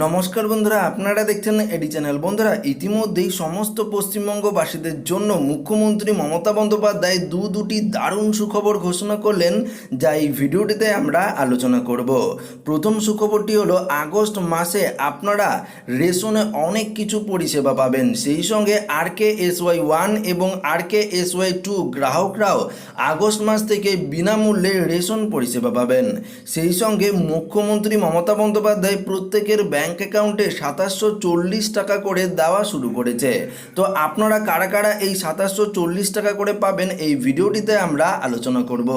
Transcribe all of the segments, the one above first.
নমস্কার বন্ধুরা, আপনারা দেখছেন এডি চ্যানেল। বন্ধুরা, ইতিমধ্যেই সমস্ত পশ্চিমবঙ্গবাসীদের জন্য মুখ্যমন্ত্রী মমতা বন্দ্যোপাধ্যায় দুটি দারুণ সুখবর ঘোষণা করলেন, যা এই ভিডিওটিতে আমরা আলোচনা করব। প্রথম সুখবরটি হলো, আগস্ট মাসে আপনারা রেশনে অনেক কিছু পরিষেবা পাবেন। সেই সঙ্গে RKSY1 এবং RKSY2 গ্রাহকরাও আগস্ট মাস থেকে বিনামূল্যে রেশন পরিষেবা পাবেন। সেই সঙ্গে মুখ্যমন্ত্রী মমতা বন্দ্যোপাধ্যায় প্রত্যেকের ব্যাংক অ্যাকাউন্টে 2740 টাকা করে দেওয়া শুরু করেছে। তো আপনারা কারা কারা এই 2740 টাকা করে পাবেন, এই ভিডিওটিতে আমরা আলোচনা করব।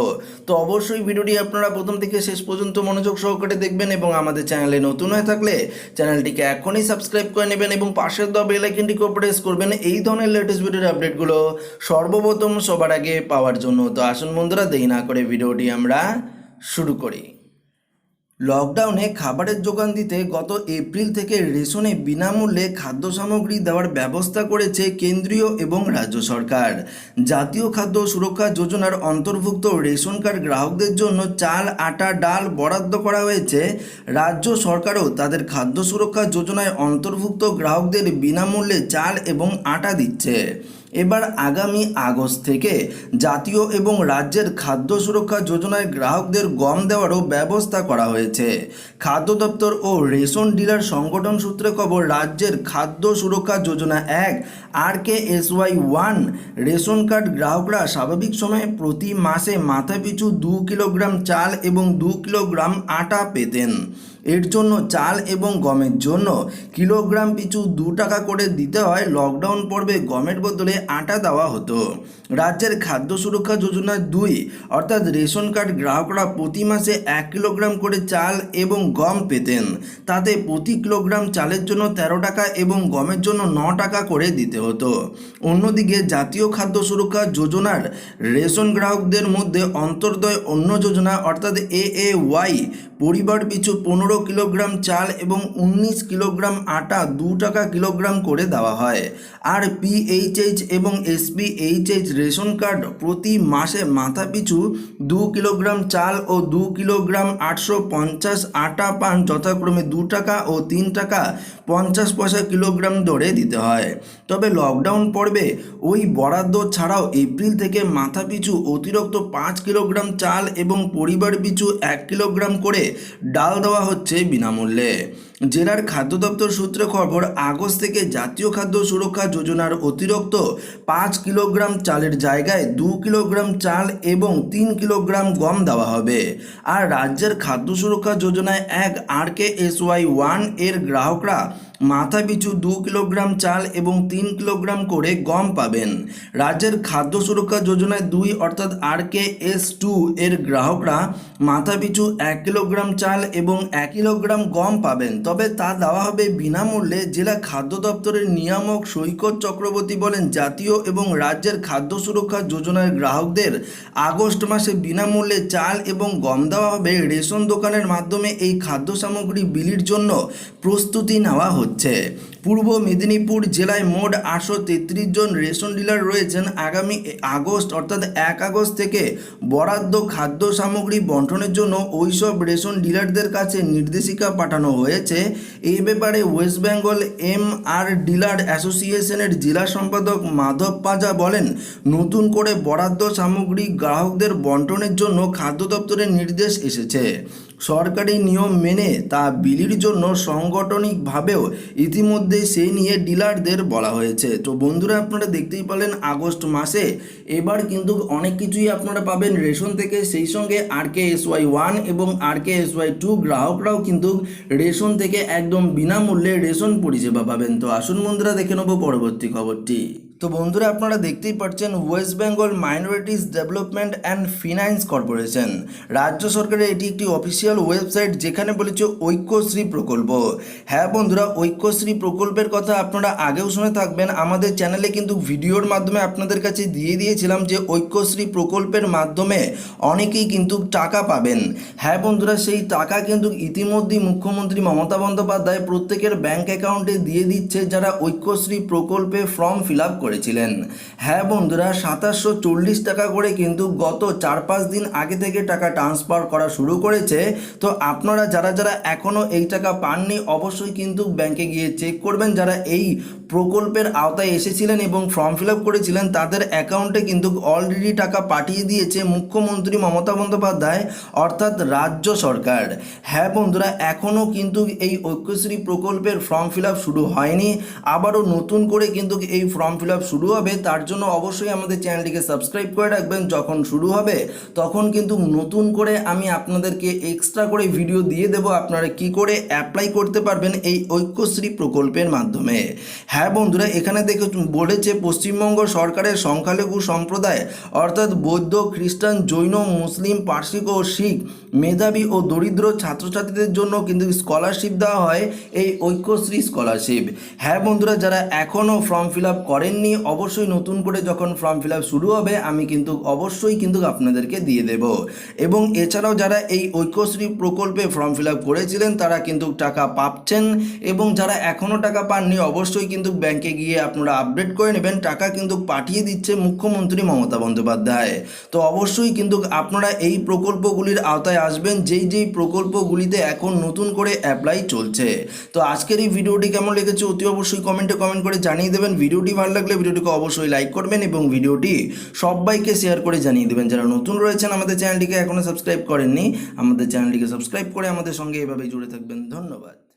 তো অবশ্যই ভিডিওটি আপনারা প্রথম থেকে শেষ পর্যন্ত মনোযোগ সহকারে দেখবেন এবং আমাদের চ্যানেলে নতুন হয়ে থাকলে চ্যানেলটিকে এখনই সাবস্ক্রাইব করে নেবেন এবং পাশের দেওয়া বেল আইকনটিকে প্রেস করবেন এই ধরনের লেটেস্ট ভিডিওর আপডেটগুলো সর্বপ্রথম সবার আগে পাওয়ার জন্য। তো আসুন বন্ধুরা, দেরি না করে ভিডিওটি আমরা শুরু করি। লকডাউনে খাবারের যোগান দিতে গত এপ্রিল থেকে রেশনে বিনামূল্যে খাদ্য সামগ্রী দেওয়ার ব্যবস্থা করেছে কেন্দ্রীয় এবং রাজ্য সরকার। জাতীয় খাদ্য সুরক্ষা যোজনার অন্তর্ভুক্ত রেশন কার্ড গ্রাহকদের জন্য চাল, আটা, ডাল বরাদ্দ করা হয়েছে। রাজ্য সরকারও তাদের খাদ্য সুরক্ষা যোজনায় অন্তর্ভুক্ত গ্রাহকদের বিনামূল্যে চাল এবং আটা দিচ্ছে। এবার আগামী আগস্ট থেকে জাতীয় এবং রাজ্যের খাদ্য সুরক্ষা যোজনায় গ্রাহকদের গম দেওয়ারও ব্যবস্থা করা হয়েছে। খাদ্য দপ্তর ও রেশন ডিলার সংগঠন সূত্রে খবর, রাজ্যের খাদ্য সুরক্ষা যোজনা 1 RKSY1 রেশন কার্ড গ্রাহকরা স্বাভাবিক সময়ে প্রতি মাসে মাথাপিছু 2 কিলোগ্রাম চাল এবং 2 কিলোগ্রাম আটা পেতেন। এর জন্য চাল এবং গমের জন্য কিলোগ্রাম পিছু 2 টাকা করে দিতে হয়। লকডাউন পর্বে গমের বদলে আটা দেওয়া হতো। রাজ্যের খাদ্য সুরক্ষা যোজনা 2 অর্থাৎ রেশন কার্ড গ্রাহকরা প্রতি মাসে 1 কিলোগ্রাম করে চাল এবং গম পেতেন। তাতে প্রতি কিলোগ্রাম চালের জন্য 13 টাকা এবং গমের জন্য 9 টাকা করে দিতে হতো। অন্যদিকে জাতীয় খাদ্য সুরক্ষা যোজনার রেশন গ্রাহকদের মধ্যে অন্তর্দয় অন্য যোজনা অর্থাৎ AAY পরিবার পিছু 15 কিলোগ্রাম চাল এবং 19 কিলোগ্রাম আটা 2 টাকা কিলোগ্রাম করে দেওয়া হয়। আর PHH এবং SPHH রেশন কার্ড প্রতি মাসে মাথাপিছু 2 কিলোগ্রাম চাল ও 2 কিলোগ্রাম 850 আটা পান যথাক্রমে 2 টাকা ও 3 টাকা 50 পয়সা কিলোগ্রাম দরে দিতে হয়। তবে লকডাউন পর্বে ওই বরাদ্দ ছাড়াও এপ্রিল থেকে মাথাপিছু অতিরিক্ত 5 কিলোগ্রাম চাল এবং পরিবার পিছু 1 কিলোগ্রাম করে ডাল দেওয়া হচ্ছে বিনামূল্যে। জেলার খাদ্য দপ্তর সূত্রে খবর, আগস্ট থেকে জাতীয় খাদ্য সুরক্ষা যোজনার অতিরিক্ত 5 কিলোগ্রাম চালের জায়গায় 2 কিলোগ্রাম চাল এবং 3 কিলোগ্রাম গম দেওয়া হবে। আর রাজ্যের খাদ্য সুরক্ষা যোজনায় 1 RKSY1 এর গ্রাহকরা মাথাপিছু 2 কিলোগ্রাম চাল এবং 3 কিলোগ্রাম করে গম পাবেন। রাজ্যের খাদ্য সুরক্ষা যোজনায় 2 অর্থাৎ RKS2 এর গ্রাহকরা মাথাপিছু 1 কিলোগ্রাম চাল এবং 1 কিলোগ্রাম গম পাবেন, তবে তা দেওয়া হবে বিনামূল্যে। জেলা খাদ্য দপ্তরের নিয়ামক সৈকত চক্রবর্তী বলেন, জাতীয় এবং রাজ্যের খাদ্য সুরক্ষা যোজনার গ্রাহকদের আগস্ট মাসে বিনামূল্যে চাল এবং গম দেওয়া হবে। রেশন দোকানের মাধ্যমে এই খাদ্য সামগ্রী বিলির জন্য প্রস্তুতি নেওয়া হচ্ছে। পূর্ব মেদিনীপুর জেলায় মোট 833 জন রেশন ডিলার রয়েছেন। আগামী আগস্ট অর্থাৎ 1 আগস্ট থেকে বরাদ্দ খাদ্য সামগ্রী বন্টনের জন্য ওইসব রেশন ডিলারদের কাছে নির্দেশিকা পাঠানো হয়েছে। এই ব্যাপারে ওয়েস্ট বেঙ্গল MR ডিলার অ্যাসোসিয়েশনের জেলা সম্পাদক মাধব পাঁজা বলেন, নতুন করে বরাদ্দ সামগ্রী গ্রাহকদের বন্টনের জন্য খাদ্য দপ্তরের নির্দেশ এসেছে। সরকারি নিয়ম মেনে তা বিলির জন্য সাংগঠনিকভাবেও ইতিমধ্যে সেই নিয়ে ডিলারদের বলা হয়েছে। তো বন্ধুরা, আপনারা দেখতেই পেলেন আগস্ট মাসে এবার কিন্তু অনেক কিছুই আপনারা পাবেন রেশন থেকে। সেই সঙ্গে RKSY1 এবং RKSY2 গ্রাহকরাও কিন্তু রেশন থেকে একদম বিনামূল্যে রেশন পরিষেবা পাবেন। তো আসুন বন্ধুরা, দেখে নেব পরবর্তী খবরটি। তো বন্ধুরা, আপনারা দেখতেই পাচ্ছেন West Bengal minorities development and finance corporation, রাজ্য সরকারের এটি একটি অফিসিয়াল ওয়েবসাইট যেখানে বলেছে ঐক্যশ্রী প্রকল্প। হ্যাঁ বন্ধুরা, ঐক্যশ্রী প্রকল্পের কথা আপনারা আগেও শুনে থাকবেন। আমাদের চ্যানেলে কিন্তু ভিডিওর মাধ্যমে আপনাদের কাছে দিয়ে দিয়েছিলাম যে ঐক্যশ্রী প্রকল্পের মাধ্যমে অনেকেই কিন্তু টাকা পাবেন। হ্যাঁ বন্ধুরা, সেই টাকা কিন্তু ইতিমধ্যেই মুখ্যমন্ত্রী মমতা বন্দ্যোপাধ্যায় প্রত্যেকের ব্যাংক অ্যাকাউন্টে দিয়ে দিচ্ছে যারা ঐক্যশ্রী প্রকল্পে ফর্ম ফিল আপ করেছিলেন। হ্যাঁ বন্ধুরা, 2740 টাকা করে কিন্তু গত 4-5 দিন আগে থেকে টাকা ট্রান্সফার করা শুরু করেছে। তো আপনারা যারা যারা এখনও এই টাকা পাননি অবশ্যই কিন্তু ব্যাংকে গিয়ে চেক করবেন। যারা এই প্রকল্পের আওতায় এসেছিলেন এবং ফর্ম ফিল আপ করেছিলেন তাদের অ্যাকাউন্টে কিন্তু অলরেডি টাকা পাঠিয়ে দিয়েছে মুখ্যমন্ত্রী মমতা বন্দ্যোপাধ্যায় অর্থাৎ রাজ্য সরকার। হ্যাঁ বন্ধুরা, এখনও কিন্তু এই ঐক্যশ্রী প্রকল্পের ফর্ম ফিল আপ শুরু হয়নি, আবারও নতুন করে কিন্তু এই ফর্ম ফিল আপ শুরু হবে। তার জন্য অবশ্যই আমাদের চ্যানেলটিকে সাবস্ক্রাইব করে রাখবেন। যখন শুরু হবে তখন কিন্তু নতুন করে আমি আপনাদেরকে এক্সট্রা করে ভিডিও দিয়ে দেব আপনারা কি করে অ্যাপ্লাই করতে পারবেন এই ঐক্যশ্রী প্রকল্পের মাধ্যমে। হ্যাঁ বন্ধুরা, এখানে দেখে বলেছে পশ্চিমবঙ্গ সরকারের সংখ্যালঘু সম্প্রদায় অর্থাৎ বৌদ্ধ, খ্রিস্টান, জৈন, মুসলিম, পার্সি ও শিখ মেধাবী ও দরিদ্র ছাত্রছাত্রীদের জন্য কিন্তু স্কলারশিপ দেওয়া হয়, এই ঐক্যশ্রী স্কলারশিপ। হ্যাঁ বন্ধুরা, যারা এখনও ফর্ম ফিল আপ করেননি অবশ্যই নতুন করে যখন ফর্ম ফিল আপ শুরু হবে আমি কিন্তু অবশ্যই কিন্তু আপনাদেরকে দিয়ে দেব। এবং এছাড়াও যারা এই ঐক্যশ্রী প্রকল্পে ফর্ম ফিল আপ করেছিলেন তারা কিন্তু টাকা পাচ্ছেন, এবং যারা এখনও টাকা পাননি অবশ্যই কিন্তু ব্যাংকে গিয়ে আপনারা আপডেট করে নেবেন। টাকা কিন্তু পাঠিয়ে দিচ্ছে মুখ্যমন্ত্রী মমতা বন্দ্যোপাধ্যায়। তো অবশ্যই কিন্তু আপনারা এই প্রকল্পগুলির আওতায় আসবেন যেই যেই প্রকল্পগুলিতে এখন নতুন করে অ্যাপ্লাই চলছে। তো আজকের এই ভিডিওটি কেমন লেগেছে অতি অবশ্যই কমেন্টে কমেন্ট করে জানিয়ে দেবেন। ভিডিওটি ভালো লাগলে ভিডিওটিকে অবশ্যই লাইক করবেন এবং ভিডিওটি সবাইকে শেয়ার করে জানিয়ে দেবেন। যারা নতুন রয়েছেন আমাদের চ্যানেলটিকে এখনও সাবস্ক্রাইব করেননি আমাদের চ্যানেলটিকে সাবস্ক্রাইব করে আমাদের সঙ্গে এভাবেই জুড়ে থাকবেন। ধন্যবাদ।